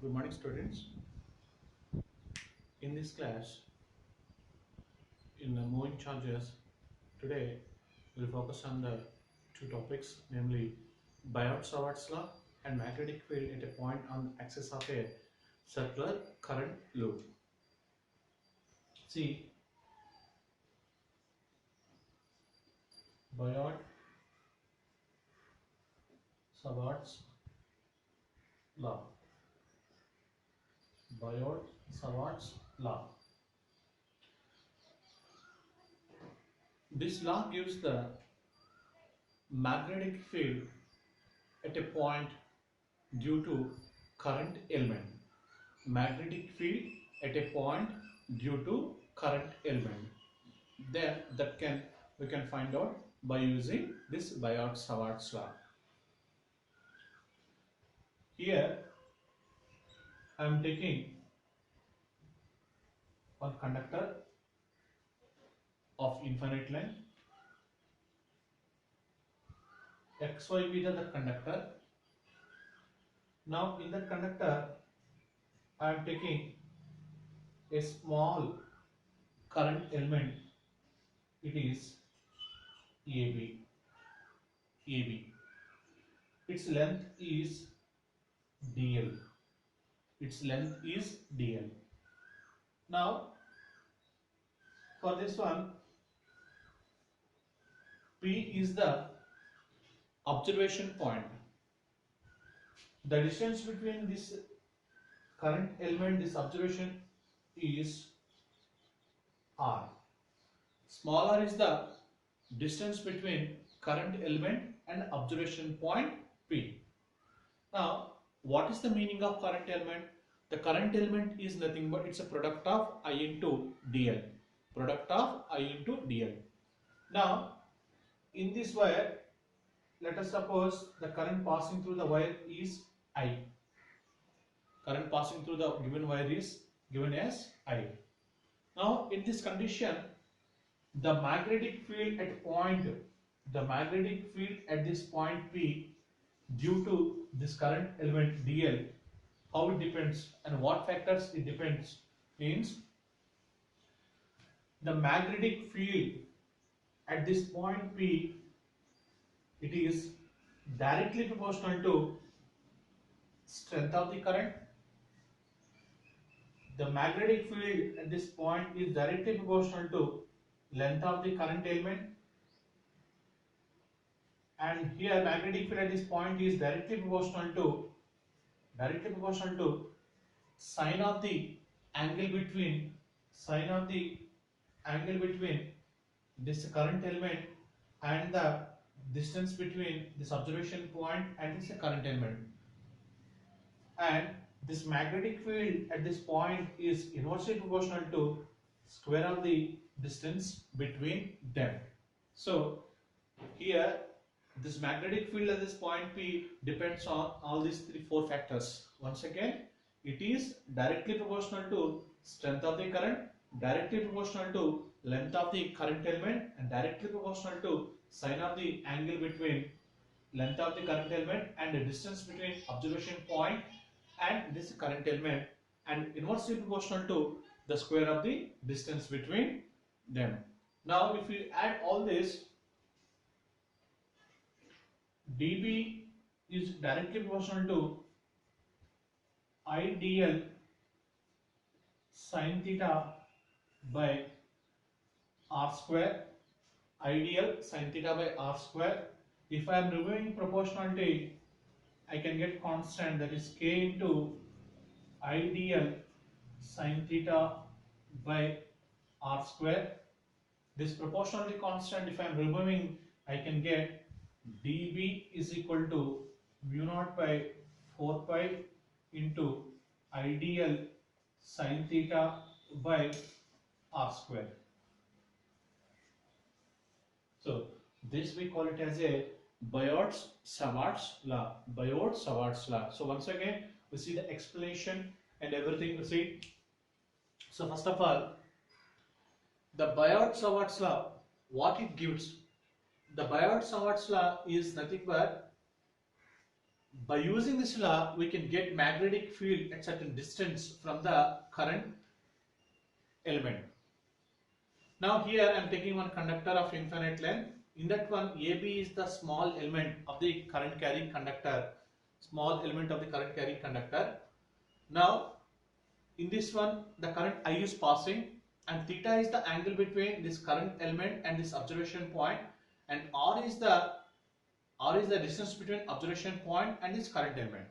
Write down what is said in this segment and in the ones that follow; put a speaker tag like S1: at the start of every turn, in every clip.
S1: Good morning, students. In this class, in the moving charges, today we'll focus on the two topics, namely Biot-Savart's law and magnetic field at a point on the axis of a circular current loop. See, Biot-Savart's law. Biot-Savart's law. This law gives the magnetic field at a point due to current element. Magnetic field at a point due to current element. Then we can find out by using this Biot-Savart's law. Here I am taking one conductor of infinite length. XY is the conductor. Now in the conductor I am taking a small current element. It is AB. Its length is dl. Now for this one, P is the observation point. The distance between this current element, this observation, is R. Small r is the distance between current element and observation point P. Now, what is the meaning of current element? The current element is nothing but it's a product of I into dl. Now, in this wire, let us suppose the current passing through the wire is I. Current passing through the given wire is given as I. Now, in this condition, the magnetic field at this point P due to this current element dl, how it depends and what factors it depends means the magnetic field at this point P, it is directly proportional to strength of the current. The magnetic field at this point is directly proportional to length of the current element, and here magnetic field at this point is directly proportional to sine of the angle between this current element and the distance between this observation point and this current element. And this magnetic field at this point is inversely proportional to square of the distance between them. So here this magnetic field at this point P depends on all these four factors. Once again, it is directly proportional to strength of the current, directly proportional to length of the current element, and directly proportional to sine of the angle between length of the current element and the distance between observation point and this current element, and inversely proportional to the square of the distance between them. Now if we add all this, dB is directly proportional to I dl sin theta by r square. Ideal sin theta by r square. If I am removing proportionality, I can get constant, that is k into ideal sin theta by r square. This proportionality constant, if I am removing, I can get dB is equal to mu naught by 4 pi into ideal sin theta by r square. So this we call it as a Biot-Savart's law. So once again, we see the explanation and everything we see. So first of all, the Biot-Savart's law, what it gives? The Biot-Savart's law is nothing but By using this law, we can get magnetic field at certain distance from the current element. Now here I am taking one conductor of infinite length. In that one, AB is the small element of the current carrying conductor. Small element of the current carrying conductor. Now in this one, the current I is passing, and theta is the angle between this current element and this observation point, and R is the distance between observation point and this current element.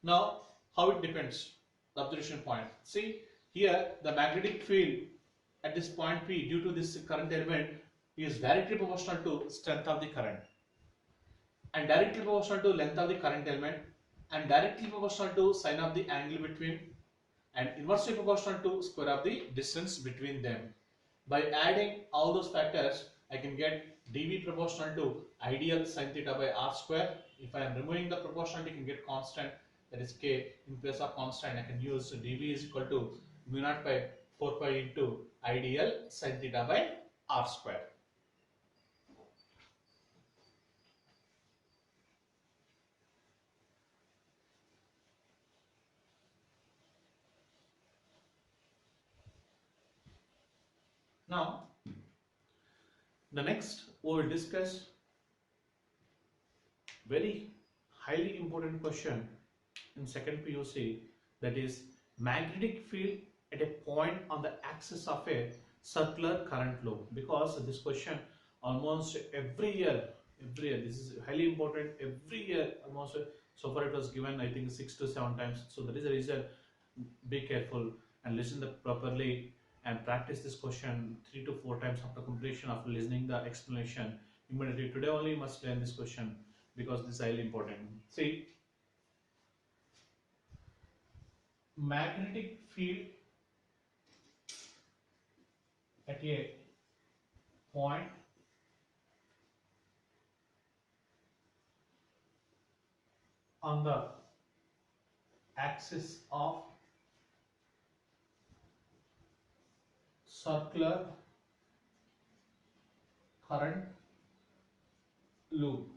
S1: Now, how it depends? The observation point. See, here the magnetic field at this point P due to this current element is directly proportional to strength of the current, and directly proportional to length of the current element, and directly proportional to sine of the angle between, and inversely proportional to square of the distance between them. By adding all those factors, I can get dV proportional to ideal sine theta by r square. If I am removing the proportionality, I can get constant, that is k. In place of constant, I can use dV is equal to mu naught by 4 pi into ideal sine theta by r square. Now, the next we will discuss very highly important question in second PUC, that is magnetic field at a point on the axis of a circular current loop. Because this question almost every year, this is highly important, every year almost, so far it was given I think 6 to 7 times. So that is the reason, be careful and listen properly and practice this question 3 to 4 times after completion, after listening the explanation. Immediately today only you must learn this question, because this is highly important. See, magnetic field at a point on the axis of circular current loop.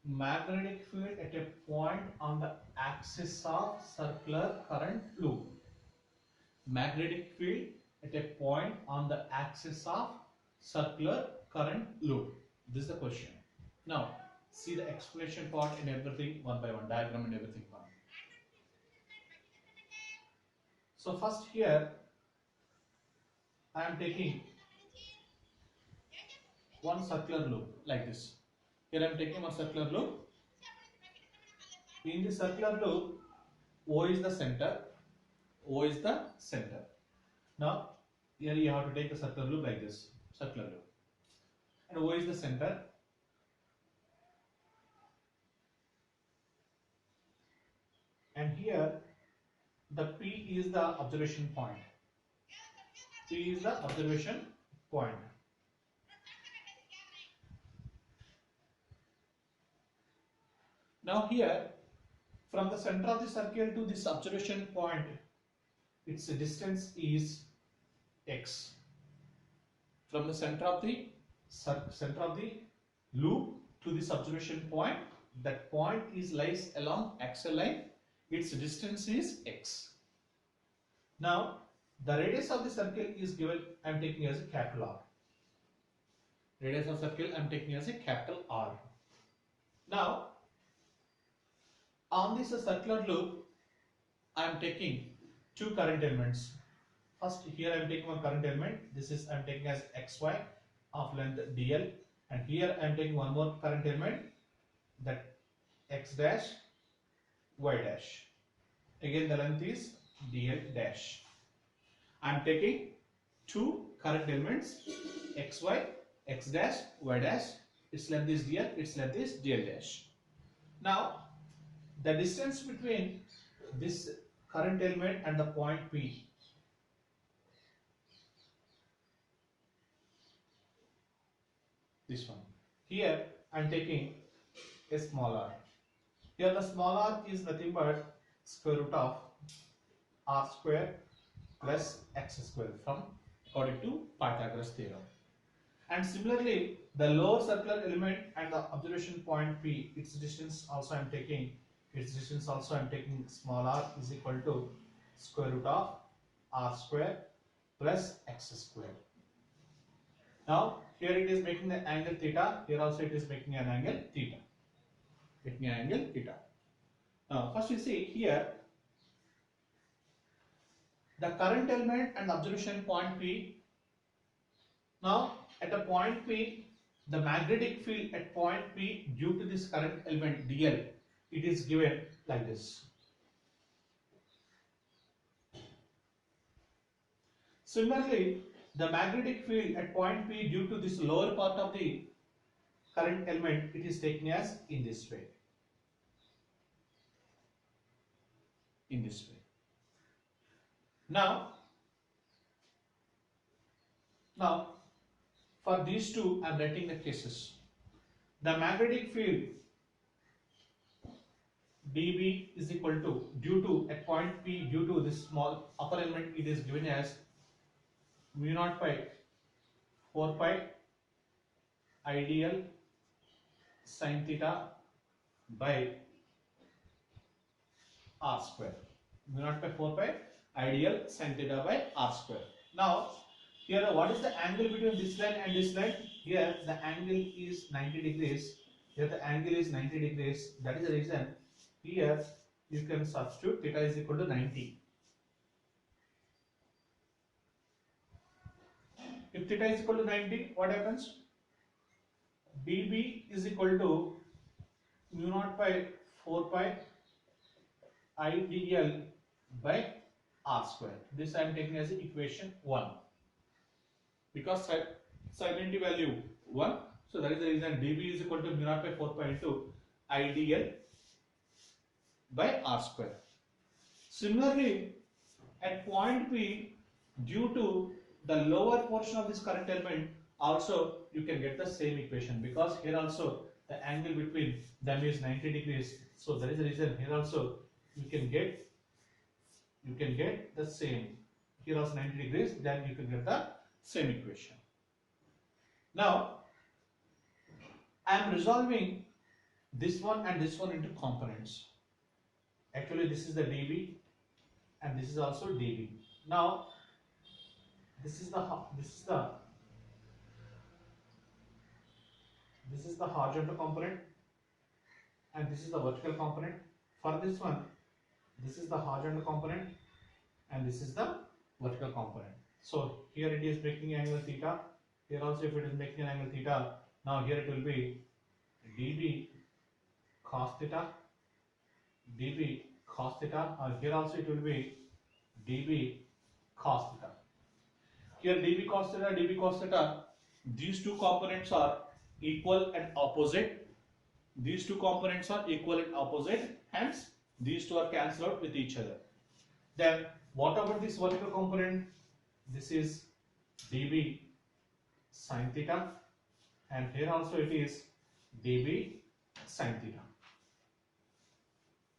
S1: Magnetic field at a point on the axis of circular current loop. Magnetic field at a point on the axis of circular current loop. This is the question. Now, see the explanation part and everything one by one, diagram and everything one. So first here, I am taking one circular loop like this. Here I am taking one circular loop. In the circular loop, O is the center. O is the center. Now, here you have to take a circular loop like this, circular loop. And O is the center. And here, the P is the observation point. P is the observation point. Now here, from the center of the circle to this observation point, its distance is x. From the center of the loop to this observation point, that point lies along axial line. Its distance is x. Now the radius of the circle is given. I am taking as a capital R. Radius of circle I am taking as a capital R. Now on this circular loop, I am taking two current elements. First, here I am taking one current element. This is I am taking as xy of length dl, and here I am taking one more current element, that x dash y dash. Again the length is dl dash. I am taking two current elements, xy, x dash, y dash. Its length is dl, its length is dl dash. Now the distance between this current element and the point P, this one. Here I am taking a small r. Here the small r is nothing but square root of r square plus x square, from according to Pythagoras theorem. And similarly, the lower circular element and the observation point P, its distance also I am taking. Its distance also I am taking small r is equal to square root of r square plus x square. Now here it is making the angle theta. Here also it is making an angle theta. Making an angle theta. Now first you see here the current element and the observation point P. Now at the point P, the magnetic field at point P due to this current element dl, it is given like this. Similarly, the magnetic field at point P due to this lower part of the current element, it is taken as in this way. In this way. Now for these two, I am writing the cases. The magnetic field dB is equal to, due to at point P, due to this small upper element, it is given as mu naught pi 4 pi ideal sin theta by r square. Mu naught pi 4 pi ideal sin theta by r square. Now here what is the angle between this line and this line? Here the angle is 90 degrees. Here the angle is 90 degrees. That is the reason here you can substitute theta is equal to 90. If theta is equal to 90, what happens? dB is equal to mu naught pi 4 pi ideal by r square. This I am taking as equation 1. Because sin 90 value 1, so that is the reason dB is equal to mu naught by 4 pi into ideal by r square. Similarly, at point P, due to the lower portion of this current element, also you can get the same equation, because here also the angle between them is 90 degrees. So that is the reason here also you can get the same. Here also 90 degrees, then you can get the same equation. Now I am resolving this one and this one into components. Actually this is the dB and this is also dB. Now this is the horizontal component and this is the vertical component. For this one, this is the horizontal component and this is the vertical component. So here it is making angle theta. Here also if it is making an angle theta, now here it will be dB cos theta, dB cos theta, or here also it will be dB cos theta. Here dB cos theta, these two components are equal and opposite. These two components are equal and opposite, hence these two are cancelled out with each other. Then what about this vertical component? This is dB sin theta, and here also it is dB sin theta.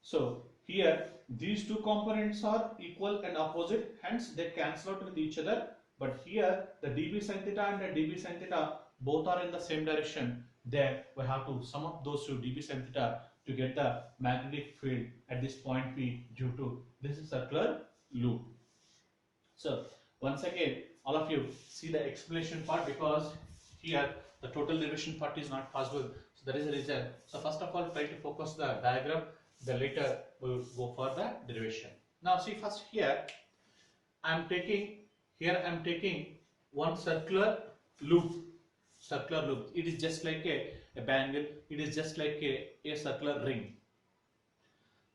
S1: So here these two components are equal and opposite, hence they cancel out with each other. But here the dB sin theta and the dB sin theta both are in the same direction. Then we have to sum up those two dB sin theta to get the magnetic field at this point P due to this circular loop. So once again, all of you see the explanation part, because here the total derivation part is not possible. So that is the reason. So first of all, try to focus the diagram. Then later we will go for the derivation. Now see, first here I am taking one circular loop. It is just like a bangle. It is just like a circular ring.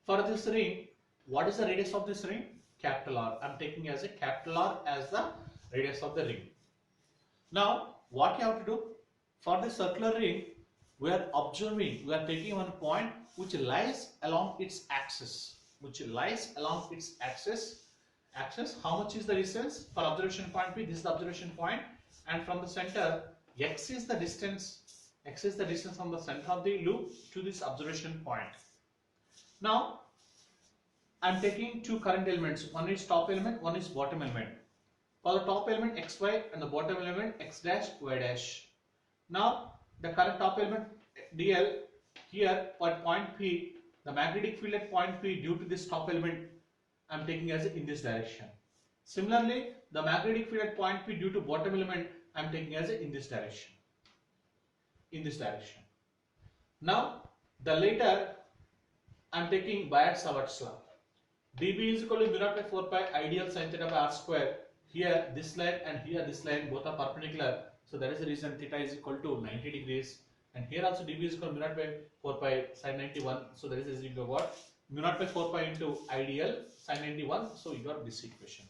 S1: For this ring, what is the radius of this ring? Capital R. I am taking as a capital R as the radius of the ring. Now what you have to do? For the circular ring, we are taking one point which lies along its axis. How much is the distance? For observation point P, this is the observation point, and from the center, x is the distance from the center of the loop to this observation point. Now I am taking two current elements. One is top element, one is bottom element. For the top element xy and the bottom element x dash y dash. Now the current top element dl here at point P, the magnetic field at point P due to this top element I am taking as in this direction. Similarly, the magnetic field at point P due to bottom element I am taking as in this direction. In this direction. Now the later I am taking Biot-Savart's law. dB is equal to mu naught by 4 pi ideal sin theta by r square. Here this line and here this line both are perpendicular. So that is the reason theta is equal to 90 degrees. And here also dB is equal to mu naught by 4 pi sin 91. So that is the reason you got mu naught by 4 pi into ideal sin 91. So you got this equation.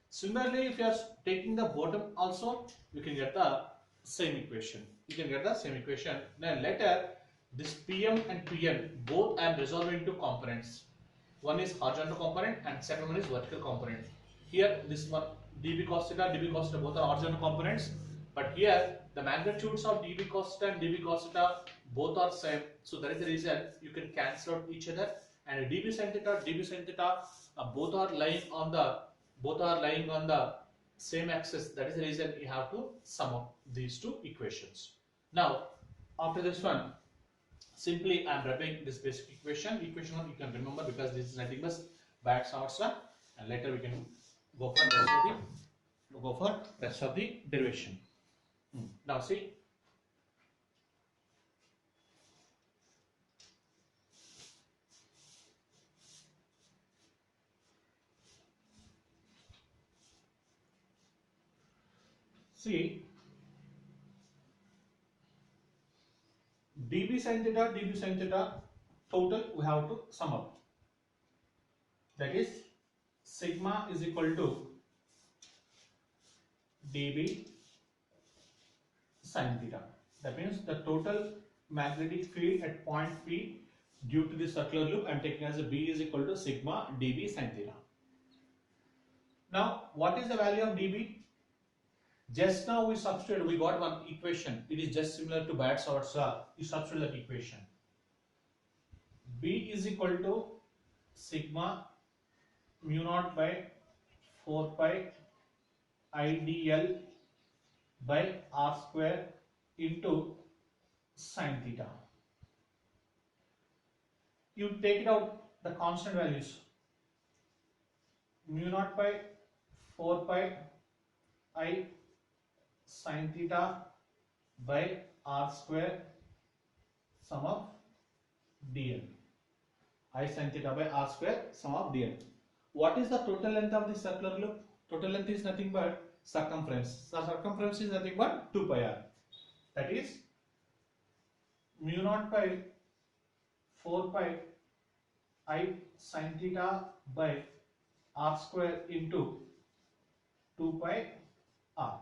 S1: Similarly, if you are taking the bottom also, you can get the same equation. You can get the same equation. Then later, this PM and PN both I am resolving into components. One is horizontal component and second one is vertical component. Here this one dB cos theta both are horizontal components, but here the magnitudes of dB cos theta and dB cos theta both are same. So that is the reason you can cancel out each other, and dB sin theta both are lying on the same axis. That is the reason you have to sum up these two equations. Now after this one, simply I am rubbing this basic equation. Equation 1 you can remember because this is nothing but Biot-Savart's law, and later we can go for rest of the derivation. Now see, dB sin theta total we have to sum up. That is sigma is equal to dB sin theta. That means the total magnetic field at point P due to the circular loop I am taking as a B is equal to sigma dB sin theta. Now what is the value of dB? Just now we substituted, we got one equation. It is just similar to Biot-Savart's law. You substitute that equation. B is equal to sigma mu naught by 4 pi IDL by r square into sin theta. You take it out the constant values. Mu naught by 4 pi I sin theta by r square sum of dl. I sin theta by r square sum of dl. What is the total length of the circular loop? Total length is nothing but circumference. So circumference is nothing but 2 pi r. That is mu naught by 4 pi I sin theta by r square into 2 pi r.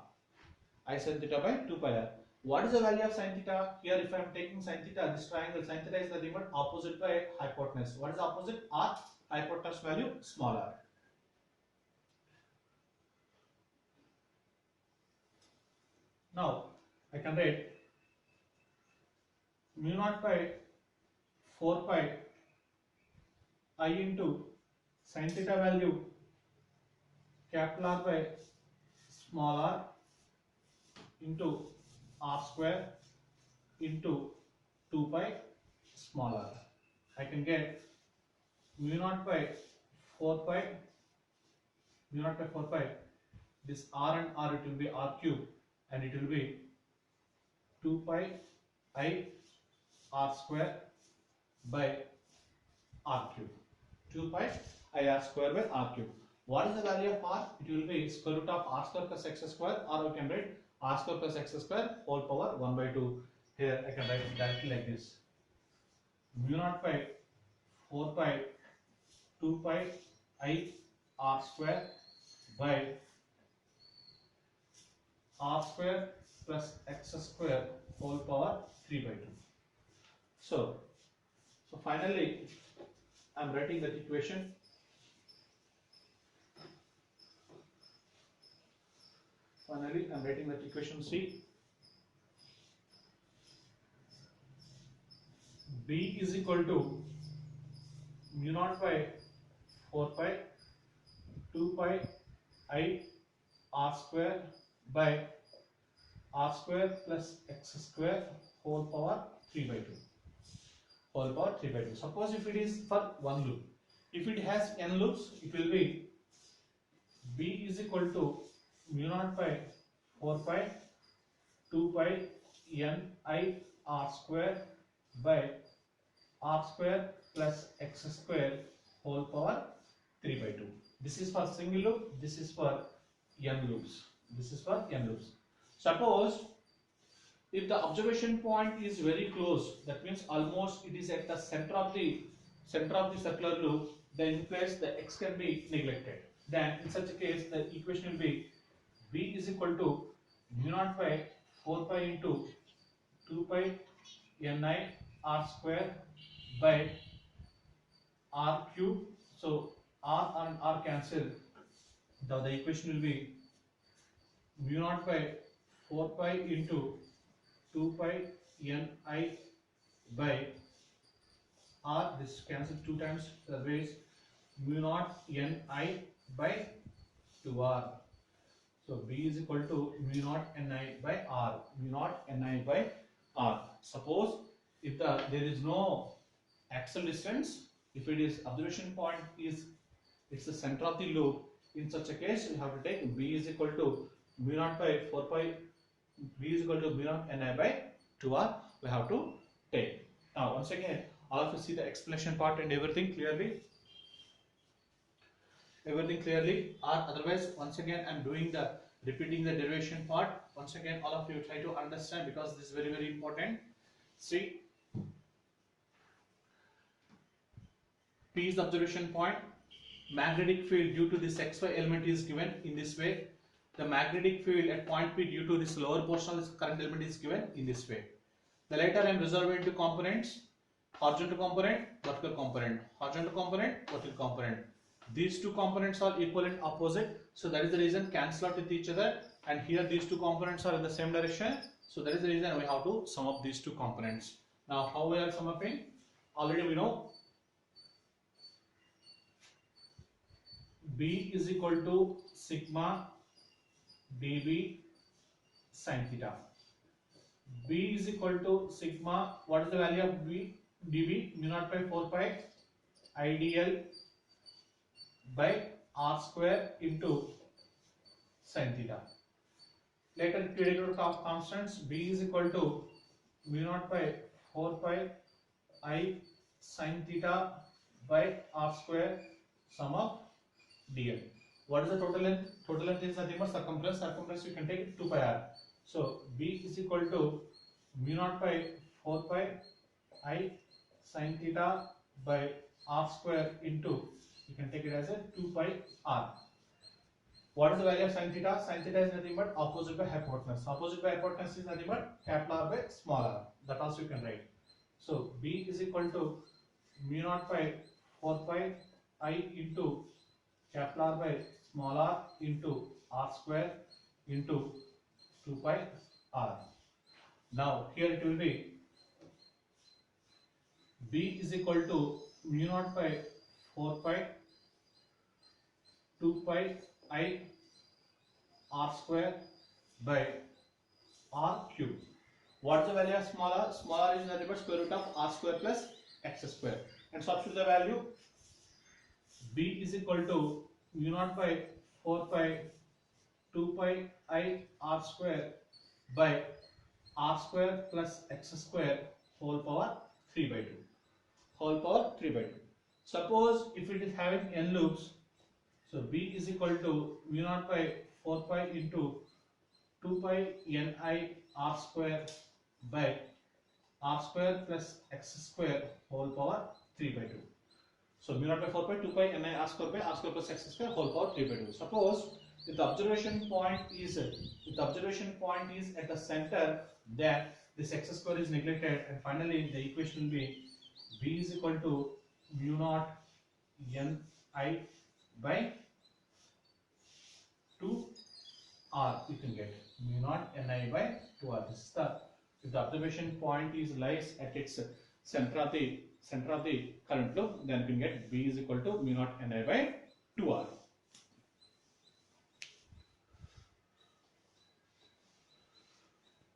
S1: I sin theta by 2 pi r. What is the value of sin theta? Here if I am taking sin theta, this triangle sin theta is nothing but opposite by hypotenuse. What is opposite? R. Hypotenuse value small r. Now I can write mu naught by 4 pi I into sin theta value capital R by small r into r square into 2 pi small r. I can get mu naught by 4 pi this r and r, it will be r cube and it will be 2 pi I r square by r cube. 2 pi I r square by r cube. What is the value of r? It will be square root of r square plus x square, or we can write r square plus x square whole power 1 by 2. Here I can write it directly like this. Mu naught by 4 pi 2 pi I r square by r square plus x square whole power 3 by 2. So finally I am writing that equation. Finally I am writing that equation C. B is equal to mu naught by 4 pi 2 pi I r square by r square plus x square whole power 3 by 2. Whole power 3 by 2. Suppose if it is for one loop, if it has n loops, it will be b is equal to mu naught by 4 pi 2 pi n I r square by r square plus x square whole power 3 by 2. This is for single loop, this is for n loops. This is for n loops. Suppose if the observation point is very close, that means almost it is at the center of the circular loop, then in place the x can be neglected. Then in such a case the equation will be b is equal to mu naught by 4 pi into 2 pi ni r square by r cube. So r and r cancel. The equation will be mu naught by 4 pi into 2 pi ni by r. This cancel two times. The base mu naught ni by 2r. So b is equal to mu naught ni by r. Mu naught ni by r. Suppose if there is no axial distance, if it is observation point is it's the center of the loop, in such a case we have to take b is equal to mu naught by 4 pi, b is equal to mu naught ni by 2r. We have to take. Now once again all of you see the explanation part and everything clearly. Or otherwise once again I am repeating the derivation part. Once again all of you try to understand, because this is very very important. See, P is the observation point. Magnetic field due to this xy element is given in this way. The magnetic field at point P due to this lower portion of this current element is given in this way. The later I am resolving into components: horizontal component, vertical component, horizontal component, vertical component. These two components are equal and opposite, so that is the reason cancel out with each other, and here these two components are in the same direction, so that is the reason we have to sum up these two components. Now how we are summing? Already we know b is equal to sigma dB sin theta. B is equal to sigma, what is the value of b? dB mu naught by 4 pi IDL by r square into sin theta. Later periodic of constants, b is equal to mu naught by 4 pi I sin theta by r square sum of dl. What is the total length? Total length is nothing but circumference. Circumference you can take 2 pi r. So b is equal to mu naught by 4 pi I sin theta by r square into, you can take it as a 2 pi r. What is the value of sin theta? Sin theta is nothing but opposite by hypotenuse. Opposite by hypotenuse is nothing but capital R by small r. That also you can write. So b is equal to mu naught by 4 pi I into capital R by small r into r square into 2 pi r. Now here it will be b is equal to mu naught by 4 pi 2 pi I r square by r cube. What is the value of small r? Small r is nothing but square root of r square plus x square. And substitute the value. B is equal to mu naught by 4 pi 2 pi I r square by r square plus x square whole power 3 by 2. Whole power 3 by 2. Suppose if it is having n loops, so b is equal to mu naught by 4 pi into 2 pi ni r square by r square plus x square whole power 3 by 2. So mu naught by 4 pi 2 pi ni r square by r square plus x square whole power 3 by 2. Suppose if the observation point is at the center, then this x square is neglected, and finally the equation will be b is equal to mu naught ni by 2r. You can get mu naught ni by 2r. This is if the observation point lies at its center of the current loop, then you can get b is equal to mu naught ni by 2r.